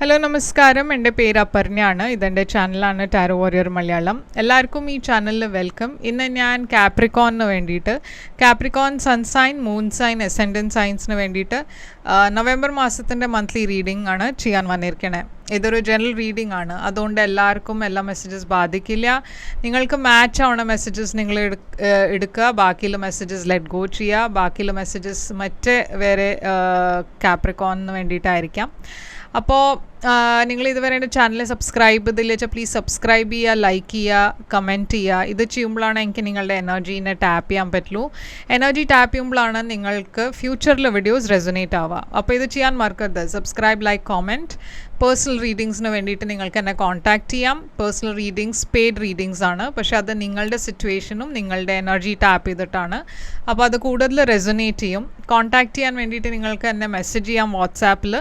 Hello നമസ്കാരം, എൻ്റെ പേര് അപർണയാണ്. ഇതെൻ്റെ ചാനലാണ് ടാരോ വാരിയർ മലയാളം. എല്ലാവർക്കും ഈ ചാനലിൽ വെൽക്കം. ഇന്ന് ഞാൻ കാപ്രിക്കോണിന് വേണ്ടിയിട്ട് Capricorn sun sign, moon sign, ascendant സൈൻസിന് വേണ്ടിയിട്ട് നവംബർ മാസത്തിൻ്റെ മന്ത്ലി റീഡിംഗ് ആണ് ചെയ്യാൻ വന്നിരിക്കണേ. ഇതൊരു ജനറൽ റീഡിംഗ് ആണ്, അതുകൊണ്ട് എല്ലാവർക്കും എല്ലാ മെസ്സേജസ് ബാധിക്കില്ല. നിങ്ങൾക്ക് മാച്ച് ആവണ മെസ്സേജസ് നിങ്ങൾ എടുക്കുക, ബാക്കിയുള്ള മെസ്സേജസ് ലെറ്റ് ഗോ ചെയ്യുക. ബാക്കിയുള്ള മെസ്സേജസ് മറ്റേ വേറെ കാപ്രിക്കോണിന് വേണ്ടിയിട്ടായിരിക്കാം. അപ്പോൾ നിങ്ങൾ ഇതുവരെ എൻ്റെ ചാനൽ സബ്സ്ക്രൈബ് ചെയ്തില്ല വെച്ചാൽ പ്ലീസ് സബ്സ്ക്രൈബ് ചെയ്യുക, ലൈക്ക് ചെയ്യുക, കമൻറ്റ് ചെയ്യുക. ഇത് ചെയ്യുമ്പോഴാണ് എനിക്ക് നിങ്ങളുടെ എനർജീനെ ടാപ്പ് ചെയ്യാൻ പറ്റുള്ളൂ. എനർജി ടാപ്പ് ചെയ്യുമ്പോഴാണ് നിങ്ങൾക്ക് ഫ്യൂച്ചറിൽ വീഡിയോസ് റെസൊനേറ്റ് ആവുക. അപ്പോൾ ഇത് ചെയ്യാൻ മറക്കരുത്. Subscribe, like, comment. പേഴ്സണൽ റീഡിങ്സിന് വേണ്ടിയിട്ട് നിങ്ങൾക്ക് എന്നെ കോൺടാക്റ്റ് ചെയ്യാം. പേഴ്സണൽ റീഡിങ്സ് പെയ്ഡ് റീഡിങ്സ് ആണ്, പക്ഷേ അത് നിങ്ങളുടെ സിറ്റുവേഷനും നിങ്ങളുടെ എനർജി ടാപ്പ് ചെയ്തിട്ടാണ്. അപ്പോൾ അത് കൂടുതൽ റെസൊനേറ്റ് ചെയ്യും. കോൺടാക്റ്റ് ചെയ്യാൻ വേണ്ടിയിട്ട് നിങ്ങൾക്ക് എന്നെ മെസ്സേജ് ചെയ്യാം വാട്സാപ്പിൽ,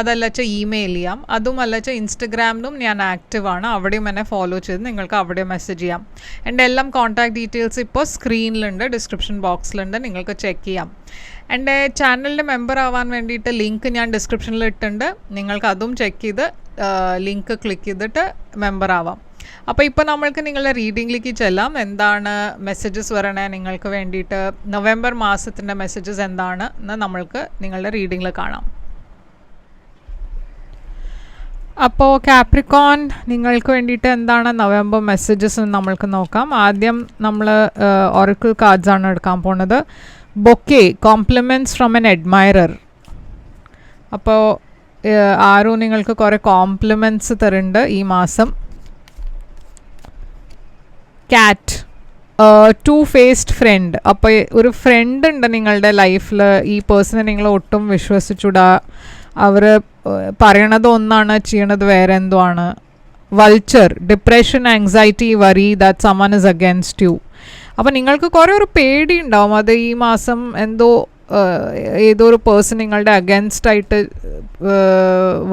അതല്ല വെച്ചാൽ ഇമെയിൽ ചെയ്യാം. അതും അല്ല വെച്ചാൽ ഇൻസ്റ്റഗ്രാമിലും ഞാൻ ആക്റ്റീവാണ്, അവിടെയും എന്നെ ഫോളോ ചെയ്ത് നിങ്ങൾക്ക് അവിടെ മെസ്സേജ് ചെയ്യാം. എൻ്റെ എല്ലാം കോൺടാക്ട് ഡീറ്റെയിൽസ് ഇപ്പോൾ സ്ക്രീനിലുണ്ട്, ഡിസ്ക്രിപ്ഷൻ ബോക്സിലുണ്ട്, നിങ്ങൾക്ക് ചെക്ക് ചെയ്യാം. എൻ്റെ ചാനലിൻ്റെ മെമ്പർ ആവാൻ വേണ്ടിയിട്ട് ലിങ്ക് ഞാൻ ഡിസ്ക്രിപ്ഷനിൽ ഇട്ടിട്ടുണ്ട്. നിങ്ങൾക്ക് അതും ചെക്ക് ചെയ്ത് ലിങ്ക് ക്ലിക്ക് ചെയ്തിട്ട് മെമ്പർ ആവാം. അപ്പോൾ ഇപ്പോൾ നമ്മൾക്ക് നിങ്ങളുടെ റീഡിങ്ങിലേക്ക് ചെല്ലാം. എന്താണ് മെസ്സേജസ് വരണേ നിങ്ങൾക്ക് വേണ്ടിയിട്ട്, നവംബർ മാസത്തിൻ്റെ മെസ്സേജസ് എന്താണെന്ന് നമ്മൾക്ക് നിങ്ങളുടെ റീഡിങ്ങിൽ കാണാം. അപ്പോൾ കാപ്രിക്കോൺ നിങ്ങൾക്ക് വേണ്ടിയിട്ട് എന്താണ് നവംബർ മെസ്സേജസ് എന്ന് നമ്മൾക്ക് നോക്കാം. ആദ്യം നമ്മൾ ഒറക്കിൾ കാർഡ്സ് ആണ് എടുക്കാൻ പോണത്. Bouquet, compliments from an admirer. അപ്പോൾ ആരും നിങ്ങൾക്ക് കുറേ കോംപ്ലിമെൻറ്റ്സ് തരുന്നുണ്ട് ഈ മാസം. Cat, two faced friend. അപ്പോൾ ഒരു ഫ്രണ്ട് ഉണ്ട് നിങ്ങളുടെ ലൈഫിൽ. ഈ പേഴ്സണെ നിങ്ങൾ ഒട്ടും വിശ്വസിച്ചുകൂടാ. അവർ പറയണത് ഒന്നാണ്, ചെയ്യണത് വേറെ എന്തോ ആണ്. Vulture, depression, anxiety, worry that someone is against U. അപ്പോൾ നിങ്ങൾക്ക് കുറേ ഒരു പേടി ഉണ്ടാവും. അത് ഈ മാസം എന്തോ ഏതോ ഒരു പേഴ്സൺ നിങ്ങളുടെ അഗൻസ്റ്റ് ആയിട്ട്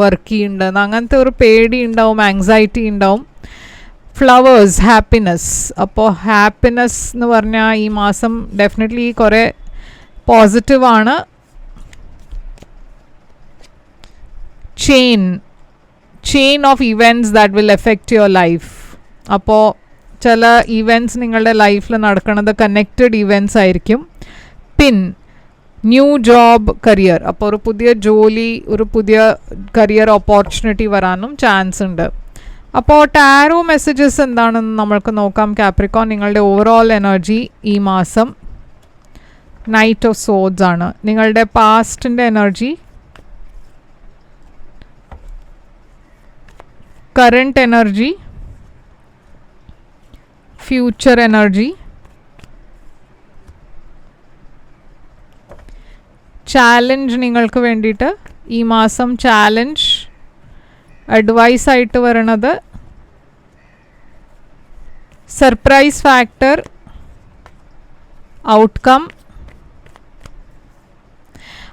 വർക്ക് ചെയ്യുന്നുണ്ടെന്ന്, അങ്ങനത്തെ ഒരു പേടി ഉണ്ടാവും, ആങ്സൈറ്റി ഉണ്ടാവും. Flowers, happiness. അപ്പോൾ ഹാപ്പിനെസ് എന്ന് പറഞ്ഞാൽ ഈ മാസം ഡെഫിനറ്റ്ലി കുറേ പോസിറ്റീവാണ്. Chain of events that will effect your life. അപ്പോൾ ചില ഇവൻറ്റ്സ് നിങ്ങളുടെ ലൈഫിൽ നടക്കുന്നത് കണക്റ്റഡ് ഇവൻറ്റ്സ് ആയിരിക്കും. പിൻ, ന്യൂ ജോബ്, കരിയർ. അപ്പോൾ ഒരു പുതിയ ജോലി, ഒരു പുതിയ കരിയർ ഓപ്പർച്യൂണിറ്റി വരാനും ചാൻസ് ഉണ്ട്. അപ്പോൾ ടാരോ മെസ്സേജസ് എന്താണെന്ന് നമ്മൾക്ക് നോക്കാം. കാപ്രിക്കോൺ നിങ്ങളുടെ ഓവറോൾ എനർജി ഈ മാസം നൈറ്റ് ഓഫ് സോഡ്സ് ആണ്. നിങ്ങളുടെ പാസ്റ്റിൻ്റെ energy, current energy, future energy, challenge. നിങ്ങൾക്ക് വേണ്ടിയിട്ട് ഈ മാസം ചാലഞ്ച് അഡ്വൈസ് ആയിട്ട് വരണത് സർപ്രൈസ് ഫാക്ടർ, ഔട്ട്കം.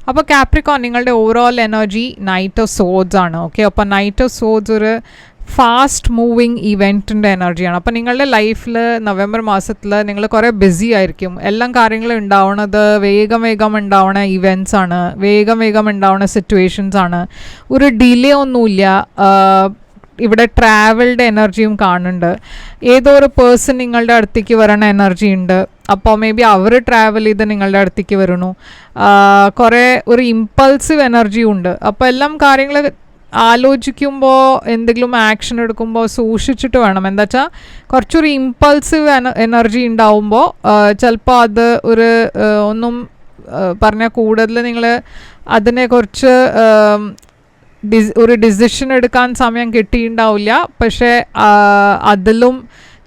അപ്പോൾ കാപ്രിക്കോൺ നിങ്ങളുടെ overall energy knight of swords ആണ്. ഓക്കെ, അപ്പോൾ നൈറ്റ് ഓഫ് സോഡ്സ് ഒരു ഫാസ്റ്റ് മൂവിങ് ഇവൻറ്റിൻ്റെ എനർജിയാണ്. അപ്പോൾ നിങ്ങളുടെ ലൈഫിൽ നവംബർ മാസത്തിൽ നിങ്ങൾ കുറേ ബിസി ആയിരിക്കും. എല്ലാം കാര്യങ്ങളും ഉണ്ടാവുന്നത് വേഗം ഉണ്ടാവുന്ന ഇവൻറ്റ്സ് ആണ്, വേഗം ഉണ്ടാവുന്ന സിറ്റുവേഷൻസ് ആണ്. ഒരു ഡിലേ ഒന്നുമില്ല. ഇവിടെ ട്രാവൽഡ് എനർജിയും കാണുന്നുണ്ട്. ഏതോ ഒരു പേഴ്സൺ നിങ്ങളുടെ അടുത്തേക്ക് വരണ എനർജി ഉണ്ട്. അപ്പോൾ മേ ബി അവർ ട്രാവൽ ചെയ്ത് നിങ്ങളുടെ അടുത്തേക്ക് വരണു. കുറേ ഒരു ഇമ്പൾസീവ് എനർജി ഉണ്ട്. അപ്പോൾ എല്ലാം കാര്യങ്ങൾ ആലോചിക്കുമ്പോൾ, എന്തെങ്കിലും ആക്ഷൻ എടുക്കുമ്പോൾ സൂക്ഷിച്ചിട്ട് വേണം. എന്താ വെച്ചാൽ കുറച്ചൊരു ഇമ്പൾസീവ് എനർജി ഉണ്ടാവുമ്പോൾ ചിലപ്പോൾ അത് ഒരു ഒന്നും പറഞ്ഞാൽ കൂടുതൽ നിങ്ങൾ അതിനെക്കുറിച്ച് ഒരു ഡിസിഷൻ എടുക്കാൻ സമയം കിട്ടിയിട്ടുണ്ടാവില്ല. പക്ഷേ അതിലും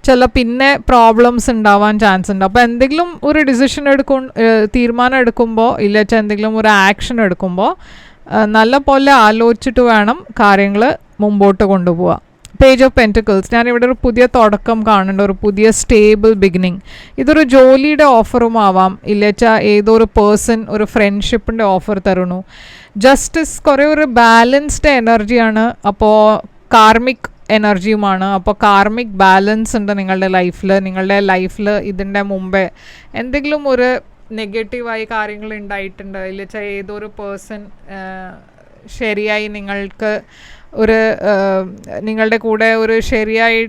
ചില പിന്നെ പ്രോബ്ലംസ് ഉണ്ടാവാൻ ചാൻസ് ഉണ്ട്. അപ്പോൾ എന്തെങ്കിലും ഒരു ഡിസിഷൻ തീരുമാനം എടുക്കുമ്പോൾ, ഇല്ല വെച്ചാൽ എന്തെങ്കിലും ഒരു ആക്ഷൻ എടുക്കുമ്പോൾ നല്ല പോലെ ആലോചിച്ചിട്ട് വേണം കാര്യങ്ങൾ മുമ്പോട്ട് കൊണ്ടുപോവുക. പേജ് ഓഫ് പെൻറ്റിക്കിൾസ്, ഞാനിവിടെ ഒരു പുതിയ തുടക്കം കാണുന്നുണ്ട്, ഒരു പുതിയ സ്റ്റേബിൾ ബിഗിനിങ്. ഇതൊരു ജോലിയുടെ ഓഫറും ആവാം, ഇല്ല വെച്ചാൽ ഏതോ ഒരു പേഴ്സൺ ഒരു ഫ്രണ്ട്ഷിപ്പിൻ്റെ ഓഫർ തരണു. ജസ്റ്റിസ്, കുറേ ഒരു ബാലൻസ്ഡ് എനർജിയാണ്. അപ്പോൾ കാർമിക് എനർജിയുമാണ്. അപ്പോൾ കാർമിക് ബാലൻസ് ഉണ്ട് നിങ്ങളുടെ ലൈഫിൽ. ഇതിൻ്റെ മുമ്പേ എന്തെങ്കിലും ഒരു നെഗറ്റീവായി കാര്യങ്ങൾ ഉണ്ടായിട്ടുണ്ട്, ഇല്ല വെച്ചാൽ ഏതൊരു പേഴ്സൺ ശരിയായി നിങ്ങൾക്ക് ഒരു നിങ്ങളുടെ കൂടെ ഒരു ശരിയായി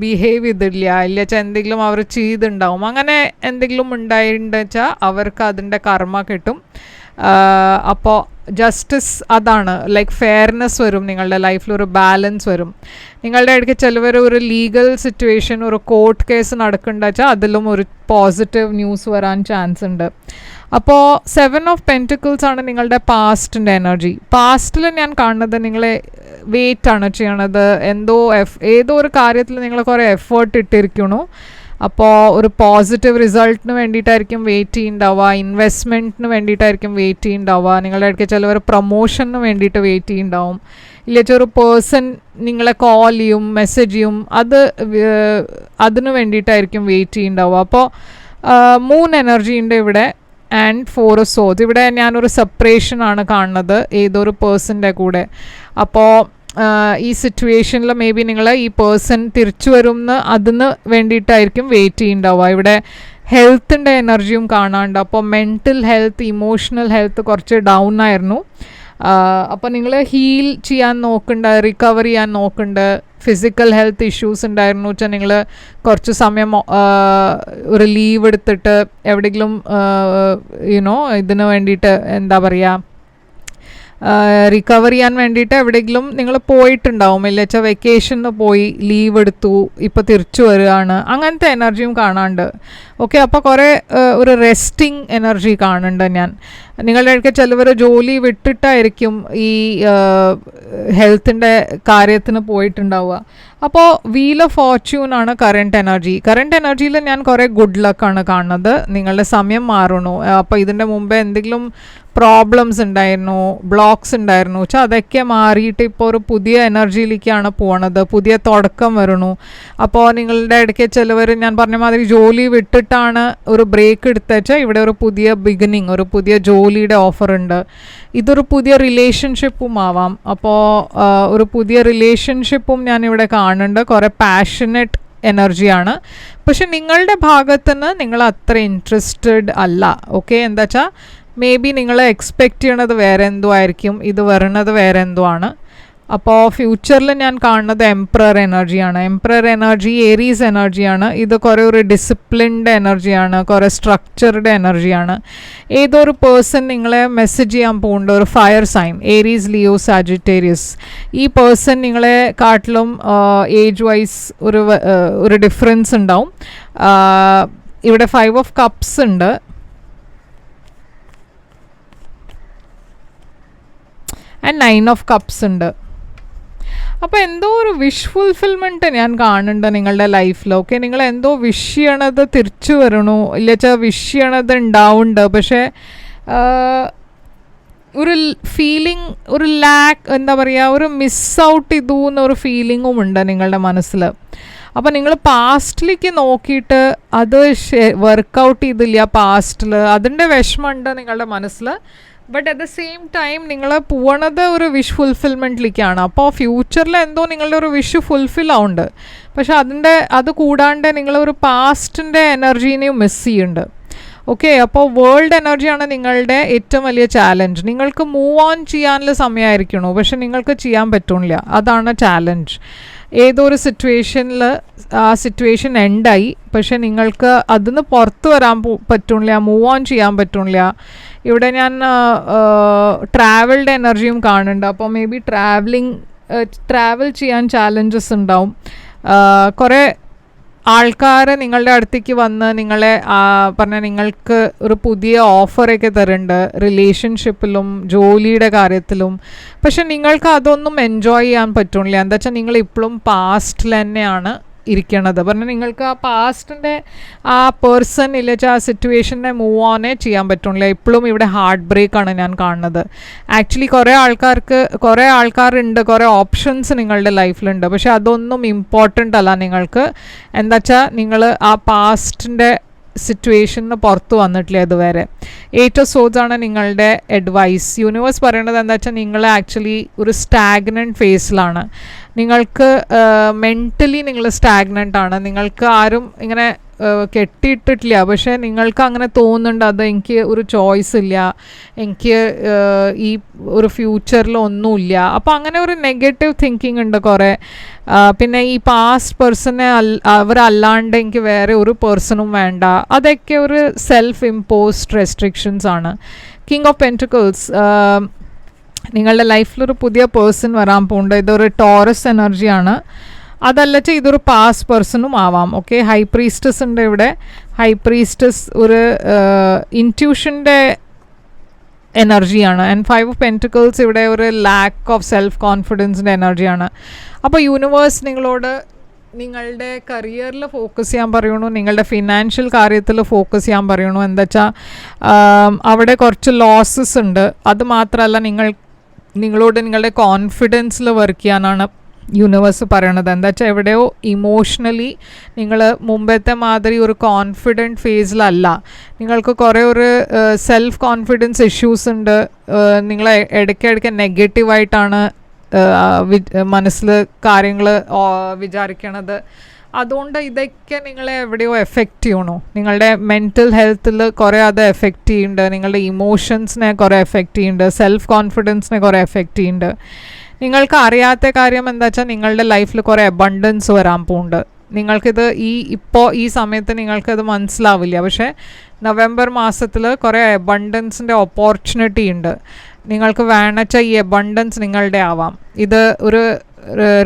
ബിഹേവ് ചെയ്തില്ല ഇല്ലച്ചാൽ എന്തെങ്കിലും അവർ ചെയ്തിട്ടുണ്ടാവും, അങ്ങനെ എന്തെങ്കിലും ഉണ്ടായിട്ടുണ്ടെന്ന് വെച്ചാൽ അവർക്ക് അതിൻ്റെ കർമ്മ കിട്ടും. അപ്പോൾ ജസ്റ്റിസ് അതാണ്, ലൈക്ക് ഫെയർനെസ് വരും നിങ്ങളുടെ ലൈഫിൽ, ഒരു ബാലൻസ് വരും. നിങ്ങളുടെ ഇടയ്ക്ക് ചിലവർ ഒരു ലീഗൽ സിറ്റുവേഷൻ, ഒരു കോർട്ട് കേസ് നടക്കുന്നുണ്ട് വെച്ചാൽ അതിലും ഒരു പോസിറ്റീവ് ന്യൂസ് വരാൻ ചാൻസ് ഉണ്ട്. അപ്പോൾ 7 ഓഫ് പെൻറ്റിക്കിൾസ് ആണ് നിങ്ങളുടെ പാസ്റ്റിൻ്റെ എനർജി. പാസ്റ്റിൽ ഞാൻ കാണുന്നത് നിങ്ങളെ വെയിറ്റ് ആണ് ചെയ്യണത്, ഏതോ ഒരു കാര്യത്തിൽ നിങ്ങൾ കുറേ എഫേർട്ട് ഇട്ടിരിക്കണു. അപ്പോൾ ഒരു പോസിറ്റീവ് റിസൾട്ടിന് വേണ്ടിയിട്ടായിരിക്കും വെയിറ്റ് ചെയ്യുന്നുണ്ടാവുക, ഇൻവെസ്റ്റ്മെൻറ്റിന് വേണ്ടിയിട്ടായിരിക്കും വെയിറ്റ് ചെയ്യുന്നുണ്ടാവുക. നിങ്ങളുടെ ഇടയ്ക്ക് ചിലവർ പ്രൊമോഷന് വേണ്ടിയിട്ട് വെയിറ്റ് ചെയ്യുന്നുണ്ടാവും, ഇല്ലെങ്കിൽ ഒരു പേഴ്സൺ നിങ്ങളെ കോൾ ചെയ്യും, മെസ്സേജ് ചെയ്യും, അതിന് വേണ്ടിയിട്ടായിരിക്കും വെയിറ്റ് ചെയ്യുന്നുണ്ടാവുക. അപ്പോൾ 3 എനർജി ഉണ്ട് ഇവിടെ ആൻഡ് 4 സോഡ്സ്. ഇവിടെ ഞാനൊരു സെപ്പറേഷനാണ് കാണുന്നത് ഏതൊരു പേഴ്സൻ്റെ കൂടെ. അപ്പോൾ ഈ സിറ്റുവേഷനിൽ മേ ബി നിങ്ങൾ ഈ പേഴ്സൺ തിരിച്ചു വരുമെന്ന് അതിന് വേണ്ടിയിട്ടായിരിക്കും വെയിറ്റ് ചെയ്യുന്നുണ്ടാവുക. ഇവിടെ ഹെൽത്തിൻ്റെ എനർജിയും കാണാണ്ട്. അപ്പോൾ മെൻറ്റൽ ഹെൽത്ത്, ഇമോഷണൽ ഹെൽത്ത് കുറച്ച് ഡൗൺ ആയിരുന്നു. അപ്പോൾ നിങ്ങൾ ഹീൽ ചെയ്യാൻ നോക്കുന്നുണ്ട്, റിക്കവർ ചെയ്യാൻ നോക്കുന്നുണ്ട്. ഫിസിക്കൽ ഹെൽത്ത് ഇഷ്യൂസ് ഉണ്ടായിരുന്നു വെച്ചാൽ നിങ്ങൾ കുറച്ച് സമയം ഒരു ലീവ് എടുത്തിട്ട് എവിടെയെങ്കിലും ഇതിന് വേണ്ടിയിട്ട് എന്താ പറയുക, റിക്കവർ ചെയ്യാൻ വേണ്ടിയിട്ട് എവിടെയെങ്കിലും നിങ്ങൾ പോയിട്ടുണ്ടാവും, ഇല്ലച്ചാൽ വെക്കേഷന് പോയി ലീവ് എടുത്തു, ഇപ്പോൾ തിരിച്ചു വരികയാണ്, അങ്ങനത്തെ എനർജിയും കാണാണ്ട്. ഓക്കെ, അപ്പോൾ കുറേ ഒരു റെസ്റ്റിംഗ് എനർജി കാണുന്നുണ്ട് ഞാൻ. നിങ്ങളുടെ ഇടയ്ക്ക് ചിലവർ ജോലി വിട്ടിട്ടായിരിക്കും ഈ ഹെൽത്തിൻ്റെ കാര്യത്തിന് പോയിട്ടുണ്ടാവുക. അപ്പോൾ വീൽ ഓഫ് ഫോർച്യൂൺ ആണ് കറണ്ട് എനർജി. കറണ്ട് എനർജിയിൽ ഞാൻ കുറേ ഗുഡ് ലക്കാണ് കാണുന്നത്. നിങ്ങളുടെ സമയം മാറണു. അപ്പോൾ ഇതിൻ്റെ മുമ്പേ എന്തെങ്കിലും പ്രോബ്ലംസ് ഉണ്ടായിരുന്നു, ബ്ലോക്സ് ഉണ്ടായിരുന്നു വെച്ചാൽ അതൊക്കെ മാറിയിട്ട് ഇപ്പോൾ ഒരു പുതിയ എനർജിയിലേക്കാണ് പോണത്, പുതിയ തുടക്കം വരണു. അപ്പോൾ നിങ്ങളുടെ ഇടയ്ക്ക് ചിലവർ ഞാൻ പറഞ്ഞ മാതിരി ജോലി വിട്ടിട്ടാണ് ഒരു ബ്രേക്ക് എടുത്തുവെച്ചാൽ ഇവിടെ ഒരു പുതിയ ബിഗിനിങ്, ഒരു പുതിയ ജോലിയുടെ ഓഫർ ഉണ്ട്. ഇതൊരു പുതിയ റിലേഷൻഷിപ്പും ആവാം. അപ്പോൾ ഒരു പുതിയ റിലേഷൻഷിപ്പും ഞാനിവിടെ കാണുന്നുണ്ട്. കുറേ പാഷനറ്റ് എനർജിയാണ്. പക്ഷെ നിങ്ങളുടെ ഭാഗത്തുനിന്ന് നിങ്ങൾ അത്ര ഇൻട്രസ്റ്റഡ് അല്ല. ഓക്കെ, എന്താ വെച്ചാൽ മേ ബി നിങ്ങൾ എക്സ്പെക്റ്റ് ചെയ്യണത് വേറെ എന്തോ ആയിരിക്കും, ഇത് വരണത് വേറെ എന്തോ ആണ്. അപ്പോൾ ഫ്യൂച്ചറിൽ ഞാൻ കാണുന്നത് എംപ്രർ എനർജിയാണ്. എംപ്രർ എനർജി ഏരീസ് എനർജിയാണ്. ഇത് കുറേ ഒരു ഡിസിപ്ലിൻഡ് എനർജിയാണ്, കുറേ സ്ട്രക്ചർഡ് എനർജിയാണ്. ഏതൊരു പേഴ്സൺ നിങ്ങളെ മെസ്സേജ് ചെയ്യാൻ പോകുന്നുണ്ട്, ഒരു fire sign, Aries, Leo, Sagittarius. ഈ പേഴ്സൺ നിങ്ങളെ കാട്ടിലും ഏജ് വൈസ് ഒരു ഡിഫറൻസ് ഉണ്ടാവും. ഇവിടെ 5 ഓഫ് കപ്സ് ഉണ്ട് ആൻഡ് 9 ഓഫ് കപ്സ് ഉണ്ട്. അപ്പോൾ എന്തോ ഒരു വിഷ് ഫുൾഫിൽമെൻറ്റ് ഞാൻ കാണുന്നുണ്ട് നിങ്ങളുടെ ലൈഫിൽ. ഓക്കെ, നിങ്ങൾ എന്തോ വിഷ് ചെയ്യണത് തിരിച്ചു വരണു, ഇല്ലച്ചാൽ വിഷ് ചെയ്യണത് ഉണ്ടാവുന്നുണ്ട്. പക്ഷേ ഒരു ഫീലിംഗ്, ഒരു എന്താ പറയുക, ഒരു മിസ് ഔട്ട് ചെയ്തു എന്നൊരു ഫീലിങ്ങും ഉണ്ട് നിങ്ങളുടെ മനസ്സിൽ. അപ്പോൾ നിങ്ങൾ പാസ്റ്റിലേക്ക് നോക്കിയിട്ട് അത് വർക്കൗട്ട് ചെയ്തില്ല പാസ്റ്റിൽ, അതിൻ്റെ വിഷമമുണ്ട് നിങ്ങളുടെ മനസ്സിൽ. But at the same time നിങ്ങൾ പോണത് ഒരു വിഷ് ഫുൾഫിൽമെൻറ്റിലേക്കാണ്. അപ്പോൾ ഫ്യൂച്ചറിൽ എന്തോ നിങ്ങളുടെ ഒരു വിഷ് ഫുൾഫിൽ ആവുന്നുണ്ട്. പക്ഷെ അത് കൂടാണ്ട് നിങ്ങളൊരു പാസ്റ്റിൻ്റെ എനർജീനെയും മിസ് ചെയ്യുന്നുണ്ട്. ഓക്കെ, അപ്പോൾ വേൾഡ് എനർജിയാണ് നിങ്ങളുടെ ഏറ്റവും വലിയ ചാലഞ്ച്. നിങ്ങൾക്ക് മൂവ് ഓൺ ചെയ്യാനുള്ള സമയമായിരിക്കണോ, പക്ഷെ നിങ്ങൾക്ക് ചെയ്യാൻ പറ്റുന്നില്ല, അതാണ് ചാലഞ്ച്. ഏതൊരു സിറ്റുവേഷനിൽ ആ സിറ്റുവേഷൻ എൻഡായി, പക്ഷെ നിങ്ങൾക്ക് അതിന് പുറത്ത് വരാൻ പറ്റുന്നില്ല, മൂവ് ഓൺ ചെയ്യാൻ പറ്റുന്നില്ല. ഇവിടെ ഞാൻ ട്രാവൽഡ് എനർജിയും കാണുന്നുണ്ട്. അപ്പോൾ മേ ബി ട്രാവൽ ചെയ്യാൻ ചാലഞ്ചസ് ഉണ്ടാവും. കുറേ ആൾക്കാർ നിങ്ങളുടെ അടുത്തേക്ക് വന്ന് നിങ്ങളെ നിങ്ങൾക്ക് ഒരു പുതിയ ഓഫറൊക്കെ തരുന്നുണ്ട്, റിലേഷൻഷിപ്പിലും ജോലിയുടെ കാര്യത്തിലും. പക്ഷെ നിങ്ങൾക്ക് അതൊന്നും എൻജോയ് ചെയ്യാൻ പറ്റുന്നില്ല. എന്താ വെച്ചാൽ നിങ്ങൾ ഇപ്പോഴും പാസ്റ്റിൽ തന്നെയാണ് ഇരിക്കണത്. പറഞ്ഞാൽ നിങ്ങൾക്ക് ആ പാസ്റ്റിൻ്റെ ആ പേഴ്സൺ ഇല്ലെങ്കിൽ ആ സിറ്റുവേഷനെ മൂവ് ഓണേ ചെയ്യാൻ പറ്റുന്നില്ല. ഇപ്പോഴും ഇവിടെ ഹാർട്ട് ബ്രേക്കാണ് ഞാൻ കാണുന്നത്. ആക്ച്വലി കുറേ ആൾക്കാരുണ്ട്, കുറേ ഓപ്ഷൻസ് നിങ്ങളുടെ ലൈഫിലുണ്ട്. പക്ഷെ അതൊന്നും ഇമ്പോർട്ടൻ്റ് അല്ല നിങ്ങൾക്ക്. എന്താ വെച്ചാൽ നിങ്ങൾ ആ പാസ്റ്റിൻ്റെ സിറ്റുവേഷന് പുറത്ത് വന്നിട്ടില്ല ഇതുവരെ. 8 ഓഫ് സോഡ്സ് ആണ് നിങ്ങളുടെ അഡ്വൈസ്. യൂണിവേഴ്സ് പറയണത് എന്താ വെച്ചാൽ നിങ്ങൾ ആക്ച്വലി ഒരു സ്റ്റാഗ്നൻറ്റ് ഫേസിലാണ്. നിങ്ങൾക്ക് മെൻ്റലി നിങ്ങൾ സ്റ്റാഗ്നൻ്റ് ആണ്. നിങ്ങൾക്ക് ആരും ഇങ്ങനെ കെട്ടിയിട്ടിട്ടില്ല, പക്ഷേ നിങ്ങൾക്ക് അങ്ങനെ തോന്നുന്നുണ്ട് അത് എനിക്ക് ഒരു ചോയ്സ് ഇല്ല, എനിക്ക് ഈ ഒരു ഫ്യൂച്ചറിൽ ഒന്നുമില്ല. അപ്പോൾ അങ്ങനെ ഒരു നെഗറ്റീവ് തിങ്കിങ് ഉണ്ട് കുറേ. പിന്നെ ഈ പാസ്റ്റ് പേഴ്സണെ അവരല്ലാണ്ട് എനിക്ക് വേറെ ഒരു പേഴ്സണും വേണ്ട, അതൊക്കെ ഒരു സെൽഫ് ഇമ്പോസ്ഡ് റെസ്ട്രിക്ഷൻസ് ആണ്. കിങ് ഓഫ് പെൻറ്റിക്കിൾസ്, നിങ്ങളുടെ ലൈഫിലൊരു പുതിയ പേഴ്സൺ വരാൻ പോകുന്നുണ്ട്. ഇതൊരു ടോറസ് എനർജിയാണ്. അതല്ലച്ച ഇതൊരു പാസ്റ്റ് പേഴ്സണും ആവാം. ഓക്കെ, ഹൈ പ്രീസ്റ്റസ് ഉണ്ട് ഇവിടെ. ഹൈ പ്രീസ്റ്റസ് ഒരു ഇൻറ്റ്യൂഷൻ്റെ എനർജിയാണ്. ആൻഡ് 5 ഓഫ് പെൻറ്റിക്കിൾസ് ഇവിടെ ഒരു ലാക്ക് ഓഫ് സെൽഫ് കോൺഫിഡൻസിൻ്റെ എനർജിയാണ്. അപ്പോൾ യൂണിവേഴ്സ് നിങ്ങളോട് നിങ്ങളുടെ കരിയറിൽ ഫോക്കസ് ചെയ്യാൻ പറയണു, നിങ്ങളുടെ ഫിനാൻഷ്യൽ കാര്യത്തിൽ ഫോക്കസ് ചെയ്യാൻ പറയണു. എന്താ വെച്ചാൽ അവിടെ കുറച്ച് ലോസസ് ഉണ്ട്. അത് മാത്രമല്ല നിങ്ങളോട് നിങ്ങളുടെ കോൺഫിഡൻസിൽ വർക്ക് ചെയ്യാനാണ് യൂണിവേഴ്സ് പറയണത്. എന്താ വെച്ചാൽ എവിടെയോ ഇമോഷണലി നിങ്ങൾ മുമ്പത്തെ മാതിരി ഒരു കോൺഫിഡൻറ്റ് ഫേസിലല്ല. നിങ്ങൾക്ക് കുറേ ഒരു സെൽഫ് കോൺഫിഡൻസ് ഇഷ്യൂസ് ഉണ്ട്. നിങ്ങൾ ഇടയ്ക്കിടയ്ക്ക് നെഗറ്റീവായിട്ടാണ് മനസ്സിൽ കാര്യങ്ങൾ വിചാരിക്കണത്. അതുകൊണ്ട് ഇതൊക്കെ നിങ്ങളെ എവിടെയോ എഫക്റ്റ് ചെയ്യണു. നിങ്ങളുടെ മെൻറ്റൽ ഹെൽത്തിൽ കുറേ അത് എഫക്റ്റ് ചെയ്യുന്നുണ്ട്. നിങ്ങളുടെ ഇമോഷൻസിനെ കുറേ എഫക്റ്റ് ചെയ്യുന്നുണ്ട്. സെൽഫ് കോൺഫിഡൻസിനെ കുറേ എഫക്റ്റ് ചെയ്യുന്നുണ്ട്. നിങ്ങൾക്ക് അറിയാത്ത കാര്യം എന്താ വെച്ചാൽ നിങ്ങളുടെ ലൈഫിൽ കുറേ അബണ്ടൻസ് വരാൻ പോകുന്നുണ്ട്. നിങ്ങൾക്കിത് ഇപ്പോൾ ഈ സമയത്ത് നിങ്ങൾക്കത് മനസ്സിലാവില്ല, പക്ഷേ നവംബർ മാസത്തിൽ കുറേ അബണ്ടൻസിൻ്റെ ഓപ്പർച്യൂണിറ്റി ഉണ്ട്. നിങ്ങൾക്ക് വേണമെച്ചാൽ ഈ അബണ്ടൻസ് നിങ്ങളുടെ ആവാം. ഇത് ഒരു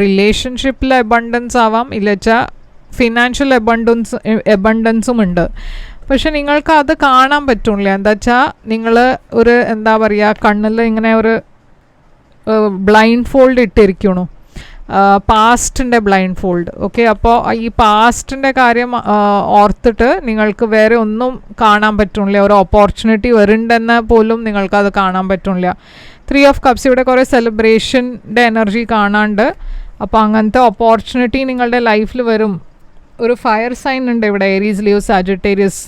റിലേഷൻഷിപ്പിലെ അബണ്ടൻസ് ആവാം, ഇല്ലച്ചാൽ ഫിനാൻഷ്യൽ അബണ്ടൻസും ഉണ്ട്. പക്ഷെ നിങ്ങൾക്ക് അത് കാണാൻ പറ്റില്ല. എന്താ വെച്ചാൽ നിങ്ങൾ ഒരു എന്താ പറയുക, കണ്ണിൽ ഇങ്ങനെ ഒരു ബ്ലൈൻഡ് ഫോൾഡ് ഇട്ടിരിക്കണു, പാസ്റ്റിൻ്റെ ബ്ലൈൻഡ് ഫോൾഡ്. ഓക്കെ, അപ്പോൾ ഈ പാസ്റ്റിൻ്റെ കാര്യം ഓർത്തിട്ട് നിങ്ങൾക്ക് വേറെ ഒന്നും കാണാൻ പറ്റില്ല. ഒരു ഓപ്പർച്യൂണിറ്റി വരുന്നുണ്ടെന്ന് പോലും നിങ്ങൾക്കത് കാണാൻ പറ്റില്ല. 3 ഓഫ് കപ്സ് ഇവിടെ കുറേ സെലിബ്രേഷൻ്റെ എനർജി കാണാണ്ട്. അപ്പോൾ അങ്ങനത്തെ ഓപ്പർച്യൂണിറ്റി നിങ്ങളുടെ ലൈഫിൽ വരും. ഒരു ഫയർ സൈൻ ഉണ്ട് ഇവിടെ, ഏരീസ്, ലിയോ, സാജിറ്റേറിയസ്.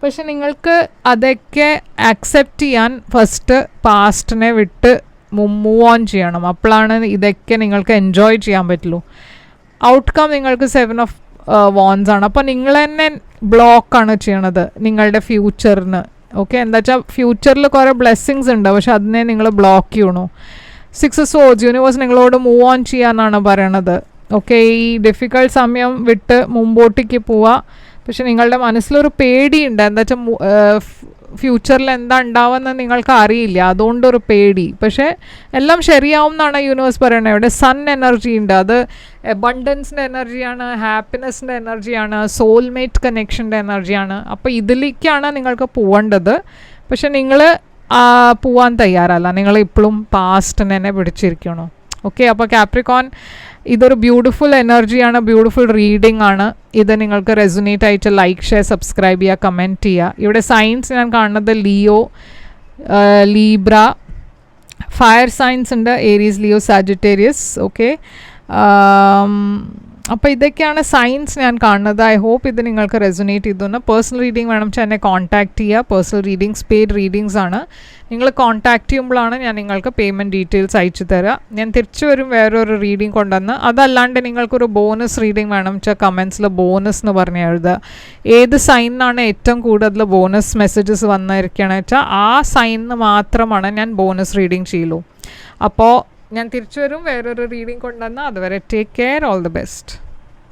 പക്ഷെ നിങ്ങൾക്ക് അതൊക്കെ അക്സെപ്റ്റ് ചെയ്യാൻ ഫസ്റ്റ് പാസ്റ്റിനെ വിട്ട് മൂവ് ഓൺ ചെയ്യണം. അപ്പോഴാണ് ഇതൊക്കെ നിങ്ങൾക്ക് എൻജോയ് ചെയ്യാൻ പറ്റുള്ളൂ. ഔട്ട്കം നിങ്ങൾക്ക് 7 ഓഫ് വാൻസ് ആണ്. അപ്പോൾ നിങ്ങൾ തന്നെ ബ്ലോക്കാണ് ചെയ്യണത് നിങ്ങളുടെ ഫ്യൂച്ചറിന്. ഓക്കെ, എന്താ വെച്ചാൽ ഫ്യൂച്ചറിൽ കുറേ ബ്ലെസ്സിങ്സ് ഉണ്ട്, പക്ഷെ അതിനെ നിങ്ങൾ ബ്ലോക്ക് ചെയ്യണു. 6 ഓഫ് സോർഡ്സ്, യൂണിവേഴ്സ് നിങ്ങളോട് മൂവ് ഓൺ ചെയ്യാനാണ് പറയണത്. ഓക്കെ, ഈ ഡിഫിക്കൽട്ട് സമയം വിട്ട് മുമ്പോട്ടേക്ക് പോവുക. പക്ഷെ നിങ്ങളുടെ മനസ്സിലൊരു പേടിയുണ്ട്. എന്താ വെച്ചാൽ ഫ്യൂച്ചറിൽ എന്താ ഉണ്ടാവുമെന്ന് നിങ്ങൾക്ക് അറിയില്ല, അതുകൊണ്ടൊരു പേടി. പക്ഷേ എല്ലാം ശരിയാവും എന്നാണ് യൂണിവേഴ്സ് പറയുന്നത്. ഇവിടെ സൺ എനർജി ഉണ്ട്. അത് അബണ്ടൻസിൻ്റെ എനർജിയാണ്, ഹാപ്പിനെസ്സിൻ്റെ എനർജിയാണ്, സോൾമേറ്റ് കണക്ഷൻ്റെ എനർജിയാണ്. അപ്പോൾ ഇതിലേക്കാണ് നിങ്ങൾക്ക് പോവേണ്ടത്. പക്ഷെ നിങ്ങൾ പോവാൻ തയ്യാറല്ല. നിങ്ങൾ ഇപ്പോഴും പാസ്റ്റിനെ തന്നെ പിടിച്ചിരിക്കണോ. ഓക്കെ, അപ്പോൾ കാപ്രിക്കോൺ ഇതൊരു ബ്യൂട്ടിഫുൾ എനർജിയാണ്, ബ്യൂട്ടിഫുൾ റീഡിംഗ് ആണ്. ഇത് നിങ്ങൾക്ക് റെസൊനേറ്റ് ആയിട്ട് ലൈക്ക്, ഷെയർ, സബ്സ്ക്രൈബ് ചെയ്യുക, കമൻറ്റ് ചെയ്യുക. ഇവിടെ സൈൻസ് ഞാൻ കാണുന്നത് ലിയോ, ലീബ്ര, ഫയർ സൈൻസ് ഉണ്ട്, ഏരീസ്, ലിയോ, സാജിറ്റേറിയസ്. ഓക്കെ, അപ്പോൾ ഇതൊക്കെയാണ് സൈൻസ് ഞാൻ കാണുന്നത്. ഐ ഹോപ്പ് ഇത് നിങ്ങൾക്ക് റെസൊനേറ്റ് ചെയ്തു. പേഴ്സണൽ റീഡിംഗ് വേണം വെച്ചാൽ എന്നെ കോൺടാക്റ്റ് ചെയ്യുക. പേഴ്സണൽ റീഡിങ്സ് പെയ്ഡ് റീഡിങ്സ് ആണ്. നിങ്ങൾ കോൺടാക്റ്റ് ചെയ്യുമ്പോഴാണ് ഞാൻ നിങ്ങൾക്ക് പേയ്മെൻറ്റ് ഡീറ്റെയിൽസ് അയച്ചു തരിക. ഞാൻ തിരിച്ചു വരും വേറൊരു റീഡിംഗ് കൊണ്ടുവന്ന്. അതല്ലാണ്ട് നിങ്ങൾക്കൊരു ബോണസ് റീഡിംഗ് വേണം വെച്ചാൽ കമൻസിൽ ബോണസ് എന്ന് പറഞ്ഞ് എഴുതുക. ഏത് സൈനിനാണ് ഏറ്റവും കൂടുതൽ ബോണസ് മെസ്സേജസ് വന്നിരിക്കുകയാണെന്ന് വെച്ചാൽ ആ സൈനിന് മാത്രമാണ് ഞാൻ ബോണസ് റീഡിംഗ് ചെയ്യുള്ളൂ. അപ്പോൾ ഞാൻ തിരിച്ചു വരും വേറൊരു റീഡിംഗ് കൊണ്ടുവന്ന്. അതുവരെ take care, all the best.